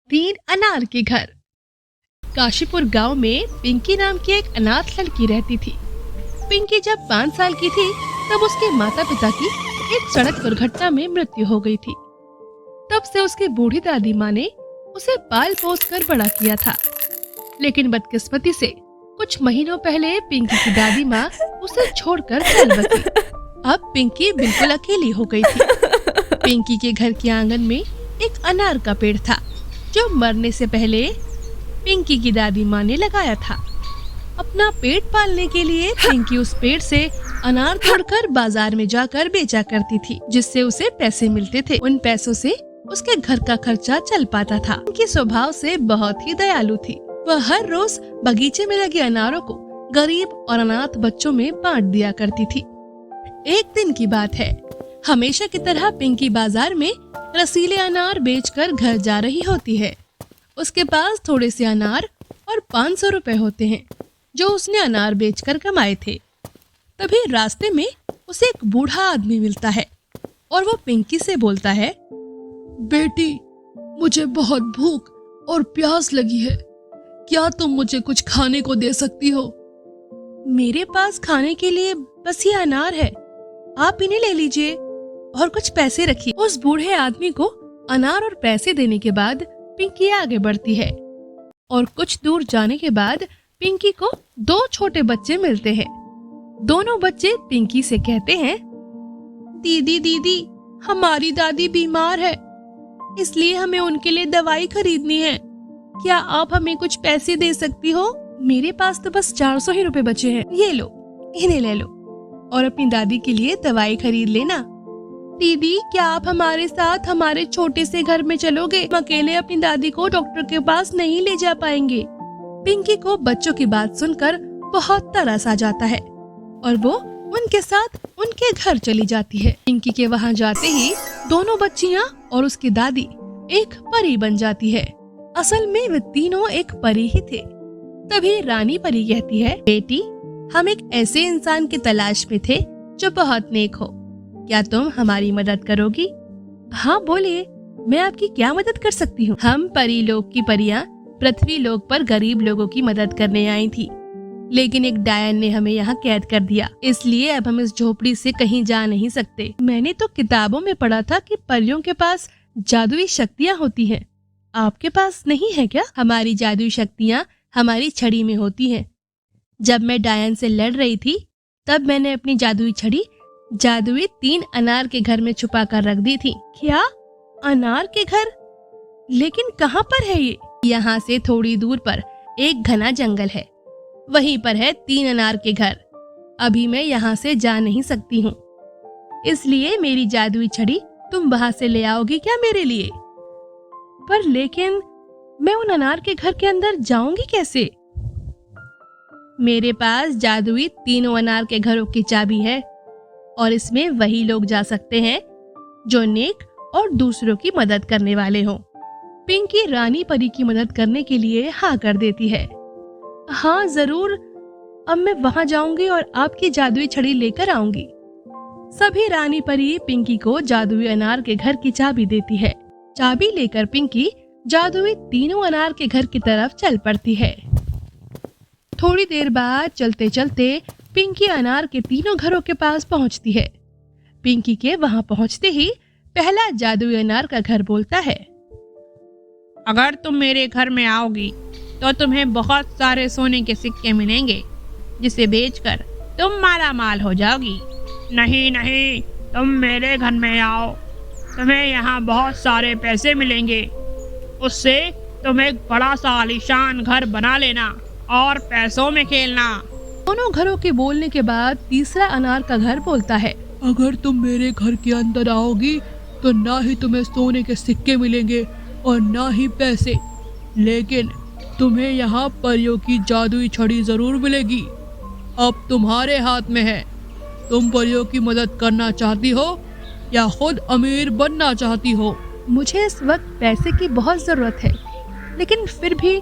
तीन अनार के घर। काशीपुर गांव में पिंकी नाम की एक अनाथ लड़की रहती थी। पिंकी जब 5 साल की थी तब उसके माता पिता की एक सड़क दुर्घटना में मृत्यु हो गई थी। तब से उसकी बूढ़ी दादी माँ ने उसे पाल पोस कर बड़ा किया था। लेकिन बदकिस्मती से कुछ महीनों पहले पिंकी की दादी माँ उसे छोड़कर चल बसी। अब पिंकी बिल्कुल अकेली हो गई थी। पिंकी के घर के आंगन में एक अनार का पेड़ था जो मरने से पहले पिंकी की दादी माँ ने लगाया था। अपना पेट पालने के लिए पिंकी उस पेड़ से अनार तोड़कर बाजार में जाकर बेचा करती थी, जिससे उसे पैसे मिलते थे। उन पैसों से उसके घर का खर्चा चल पाता था। पिंकी स्वभाव से बहुत ही दयालु थी। वह हर रोज बगीचे में लगे अनारों को गरीब और अनाथ बच्चों में बांट दिया करती थी। एक दिन की बात है, हमेशा की तरह पिंकी बाजार में रसीले अनार बेचकर घर जा रही होती है। उसके पास थोड़े से अनार और 500 रुपए होते हैं जो उसने अनार बेचकर कमाए थे। तभी रास्ते में उसे एक बूढ़ा आदमी मिलता है और वो पिंकी से बोलता है, बेटी, मुझे बहुत भूख और प्यास लगी है, क्या तुम मुझे कुछ खाने को दे सकती हो? मेरे पास खाने के लिए बस ये अनार है, आप इन्हें ले लीजिए और कुछ पैसे रखिए। उस बूढ़े आदमी को अनार और पैसे देने के बाद पिंकी आगे बढ़ती है और कुछ दूर जाने के बाद पिंकी को 2 छोटे बच्चे मिलते हैं। दोनों बच्चे पिंकी से कहते हैं, दीदी दीदी, हमारी दादी बीमार है, इसलिए हमें उनके लिए दवाई खरीदनी है, क्या आप हमें कुछ पैसे दे सकती हो? मेरे पास तो बस 400 ही रुपए बचे हैं, ये लो, इन्हें ले लो और अपनी दादी के लिए दवाई खरीद लेना। दीदी, क्या आप हमारे साथ हमारे छोटे से घर में चलोगे? हम अकेले अपनी दादी को डॉक्टर के पास नहीं ले जा पाएंगे। पिंकी को बच्चों की बात सुनकर बहुत तरस आ जाता है और वो उनके साथ उनके घर चली जाती है। पिंकी के वहाँ जाते ही दोनों बच्चियाँ और उसकी दादी एक परी बन जाती है। असल में वे तीनों एक परी ही थे। तभी रानी परी कहती है, बेटी, हम एक ऐसे इंसान की तलाश में थे जो बहुत नेक हो, क्या तुम हमारी मदद करोगी? हाँ बोलिए, मैं आपकी क्या मदद कर सकती हूँ? हम परी लोक की परियां पृथ्वी लोक पर गरीब लोगों की मदद करने आई थी, लेकिन एक डायन ने हमें यहाँ कैद कर दिया, इसलिए अब हम इस झोपड़ी से कहीं जा नहीं सकते। मैंने तो किताबों में पढ़ा था कि परियों के पास जादुई शक्तियाँ होती हैं, आपके पास नहीं है क्या? हमारी जादुई शक्तियाँ हमारी छड़ी में होती हैं। जब मैं डायन से लड़ रही थी तब मैंने अपनी जादुई छड़ी जादुई 3 अनार के घर में छुपा कर रख दी थी। क्या? अनार के घर? लेकिन कहाँ पर है ये? यहाँ से थोड़ी दूर पर एक घना जंगल है, वहीं पर है 3 अनार के घर। अभी मैं यहाँ से जा नहीं सकती हूँ, इसलिए मेरी जादुई छड़ी तुम वहाँ से ले आओगी क्या मेरे लिए? पर लेकिन मैं उन अनार के घर के अंदर जाऊंगी कैसे? मेरे पास जादुई 3 अनार के घरों की चाबी है और इसमें वही लोग जा सकते हैं जो नेक और दूसरों की मदद करने वाले हों। पिंकी रानी परी की मदद करने के लिए हाँ कर देती है। हाँ जरूर, अब मैं वहाँ जाऊंगी और आपकी जादुई छड़ी लेकर आऊंगी। सभी रानी परी पिंकी को जादुई अनार के घर की चाबी देती है। चाबी लेकर पिंकी जादुई 3 अनार के घर की तरफ चल पड़ती है। थोड़ी देर बाद चलते चलते पिंकी अनार के 3 घरों के पास पहुंचती है। पिंकी के वहां पहुंचते ही पहला जादुई अनार का घर बोलता है, अगर तुम मेरे घर में आओगी तो तुम्हें बहुत सारे सोने के सिक्के मिलेंगे, जिसे बेचकर तुम माला माल हो जाओगी। नहीं नहीं, तुम मेरे घर में आओ, तुम्हें यहाँ बहुत सारे पैसे मिलेंगे, उससे तुम एक बड़ा सा आलीशान घर बना लेना और पैसों में खेलना। दोनों घरों के बोलने के बाद तीसरा अनार का घर बोलता है, अगर तुम मेरे घर के अंदर आओगी तो ना ही तुम्हें सोने के सिक्के मिलेंगे और ना ही पैसे, लेकिन तुम्हें यहाँ परियों की जादुई छड़ी जरूर मिलेगी। अब तुम्हारे हाथ में है, तुम परियों की मदद करना चाहती हो या खुद अमीर बनना चाहती हो? मुझे इस वक्त पैसे की बहुत जरूरत है, लेकिन फिर भी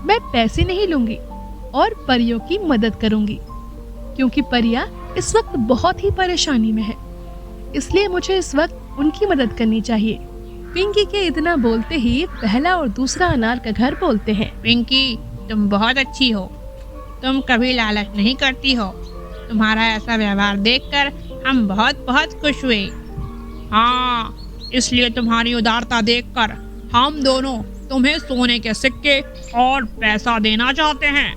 मैं पैसे नहीं लूंगी और परियों की मदद करूंगी, क्योंकि परियां इस वक्त बहुत ही परेशानी में है, इसलिए मुझे इस वक्त उनकी मदद करनी चाहिए। पिंकी के इतना बोलते ही पहला और दूसरा अनार का घर बोलते हैं। पिंकी, तुम बहुत अच्छी हो। तुम कभी लालच नहीं करती हो। तुम्हारा ऐसा व्यवहार देखकर हम बहुत बहुत खुश हुए। हाँ, इसलिए तुम्हारी उदारता देखकर हम दोनों तुम्हें सोने के सिक्के और पैसा देना चाहते हैं।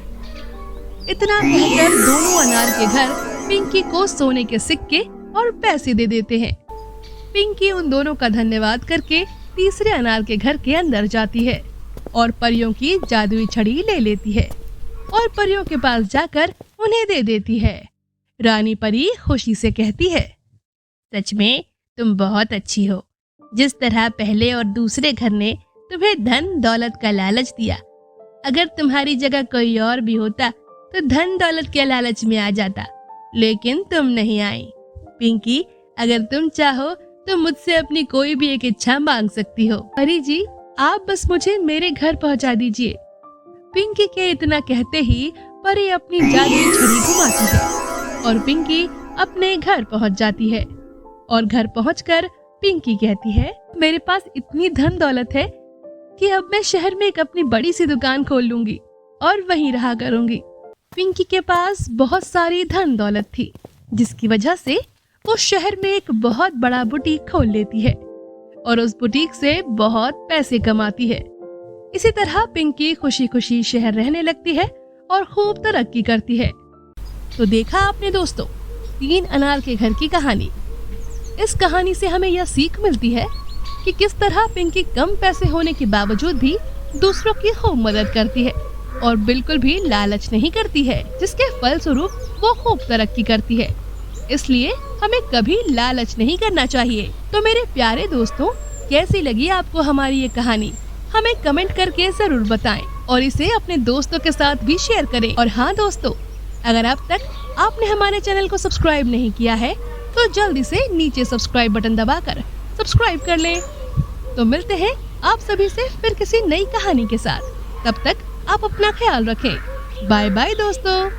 इतना कहकर दोनों अनार के घर पिंकी को सोने के सिक्के और पैसे दे देते हैं। पिंकी उन दोनों का धन्यवाद करके तीसरे अनार के घर के अंदर जाती है और परियों की जादुई छड़ी ले लेती है और परियों के पास जाकर उन्हें दे देती है। रानी परी खुशी से कहती है, सच में तुम बहुत अच्छी हो। जिस तरह पहले और दूसरे घर ने तुम्हें धन दौलत का लालच दिया, अगर तुम्हारी जगह कोई और भी होता तो धन दौलत के लालच में आ जाता, लेकिन तुम नहीं आई। पिंकी, अगर तुम चाहो तो मुझसे अपनी कोई भी एक इच्छा मांग सकती हो। परी जी, आप बस मुझे मेरे घर पहुंचा दीजिए। पिंकी के इतना कहते ही परी अपनी जादुई छड़ी घुमाती है और पिंकी अपने घर पहुंच जाती है। और घर पहुंचकर पिंकी कहती है, मेरे पास इतनी धन दौलत है कि अब मैं शहर में एक अपनी बड़ी सी दुकान खोल लूंगी और वहीं रहा करूंगी। पिंकी के पास बहुत सारी धन दौलत थी, जिसकी वजह से वो शहर में एक बहुत बड़ा बुटीक खोल लेती है और उस बुटीक से बहुत पैसे कमाती है। इसी तरह पिंकी खुशी खुशी शहर रहने लगती है और खूब तरक्की करती है। तो देखा आपने दोस्तों, 3 अनार के घर की कहानी। इस कहानी से हमें यह सीख मिलती है कि किस तरह पिंकी कम पैसे होने के बावजूद भी दूसरों की खूब मदद करती है और बिल्कुल भी लालच नहीं करती है, जिसके फलस्वरूप वो खूब तरक्की करती है। इसलिए हमें कभी लालच नहीं करना चाहिए। तो मेरे प्यारे दोस्तों, कैसी लगी आपको हमारी ये कहानी? हमें कमेंट करके जरूर बताएं और इसे अपने दोस्तों के साथ भी शेयर करें। और हाँ दोस्तों, अगर अब तक आपने हमारे चैनल को सब्सक्राइब नहीं किया है तो जल्दी से नीचे सब्सक्राइब बटन दबाकर सब्सक्राइब कर लें। तो मिलते हैं आप सभी से फिर किसी नई कहानी के साथ। तब तक आप अपना ख्याल रखें। बाय बाय दोस्तों।